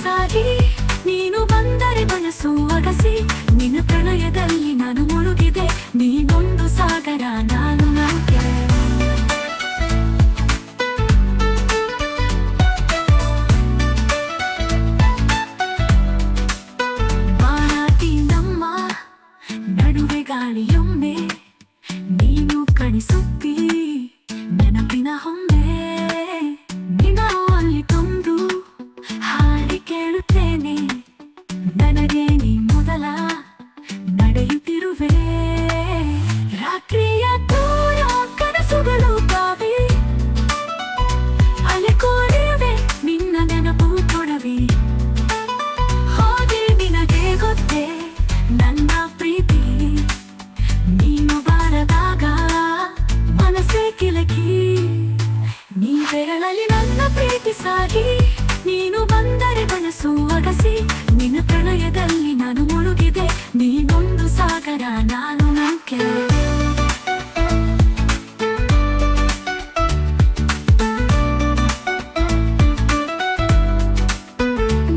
ಸಾಗಿ ನೀನು ಬಂದರೆ ಮನಸ್ಸು ಅಗಸಿ ನಿನ್ನ ಪ್ರಣಯದಲ್ಲಿ ನಾನು ಮುಳುಗಿದೆ ನೀನೊಂದು ಸಾಗರ ನಾನು ನೌಕೆ ಬಾರಾಟಿ ನಮ್ಮ ನಡುವೆ ಗಾಳಿಯೊಮ್ಮೆ ನೀನು ಕಣಿಸುತ್ತೀ ನೆನಪಿನ ಹೊಮ್ಮೆ ನಿನ್ನ ಅಲ್ಲಿ ತಂದು ಹಾಡಿ ಕೇಳುತ್ತೇನೆ ನನಗೆ ನೀ ಮೊದಲ ನಡೆಯುತ್ತಿರುವೆ ರಾತ್ರಿಯ ದೂರ ಕನಸುಗಳು ಬಾವಿ ಅಲೆ ಕೋರಿವೆ ನಿನ್ನ ನೆನಪು ಕೊಡವಿ ಹೋದೆ ನಿನಗೆ ಗೊತ್ತೇ ನನ್ನ ಪ್ರೀತಿ ನೀನು ಬಾರದಾಗ ಮನಸ್ಸೇ ಕಿಲಕಿ ನೀ ಬೆರಳಲ್ಲಿ ನನ್ನ ಪ್ರೀತಿ ಸಾಗಿ ನೀನು ಬಂದರೆ ಮನಸ್ಸು ಅಗಸಿ ನಿನ್ನ ಪ್ರಣಯದಲ್ಲಿ ನಾನು ಮುಳುಗಿದೆ ನೀನೊಂದು ಸಾಗರ ನಾನು ನೌಕೆ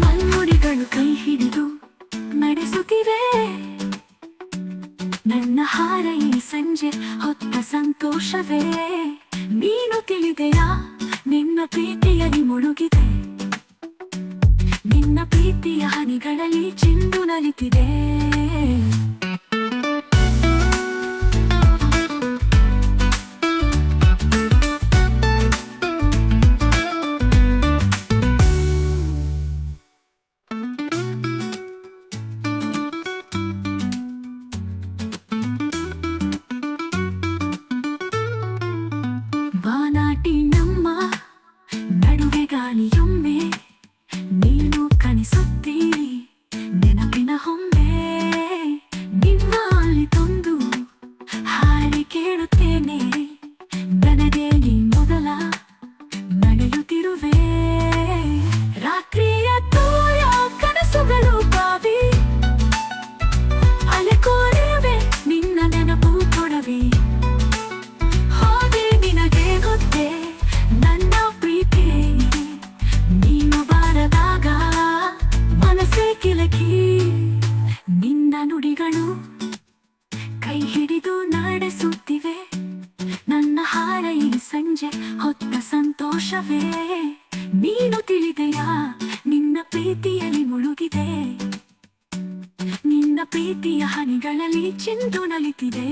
ಮಲ್ನುಡಿಗಳು ಕೈ ಹಿಡಿದು ನಡೆಸುತ್ತಿವೆ ನನ್ನ ಹಾರ ಈ ಸಂಜೆ ಹೊತ್ತ ಸಂತೋಷವೇ ನೀನು ತಿಳಿದೆಯಾ ನಿನ್ನ ಪ್ರೀತಿಯಲ್ಲಿ ಮುಳುಗಿದೆ ನಿನ್ನ ಪ್ರೀತಿಯ ಹನಿಗಳಲ್ಲಿ ಚಿಂದು ನಲಿತಿದೆ ಬಾನಾಟಿ ನಮ್ಮ ನಡುವೆ ಗಾಳಿಯೊಮ್ಮೆ ನೀನು ಕಣಿಸುತ್ತೀರಿ ನೆನಪಿನ ಹೊಮ್ಮೆ ನಿನ್ನ ಅಲ್ಲಿ ತಂದು ಹಾಡಿ ಕೇಳುತ್ತೇನೆ ನನಗೆ ನೀ ಮೊದಲ ನಡೆಯುತ್ತಿರುವೆ ರಾತ್ರಿಯ ದೂರ ಕನಸುಗಳು ಬಾವಿ ಅಲೆ ಕೋರಿವೆ ನಿನ್ನ ನೆನಪು ಕೊಡವಿ ಹೋದೆ ನಿನಗೆ ಗೊತ್ತೇ ನನ್ನ ಪ್ರೀತಿ ನೀನು ಬಾರದಾಗ ಮನಸ್ಸೇ ಕಿಲಕಿ ನಿನ್ನ ನುಡಿಗಳು ಕೈ ಹಿಡಿದು ನಡೆಸುತ್ತಿವೆ ನನ್ನ ಹಾರ ಈ ಸಂಜೆ ಹೊತ್ತ ಸಂತೋಷವೇ ನೀನು ತಿಳಿದೆಯಾ ನಿನ್ನ ಪ್ರೀತಿಯಲ್ಲಿ ಮುಳುಗಿದೆ ನಿನ್ನ ಪ್ರೀತಿಯ ಹನಿಗಳಲ್ಲಿ ಚಿಂದು ನಲಿತಿದೆ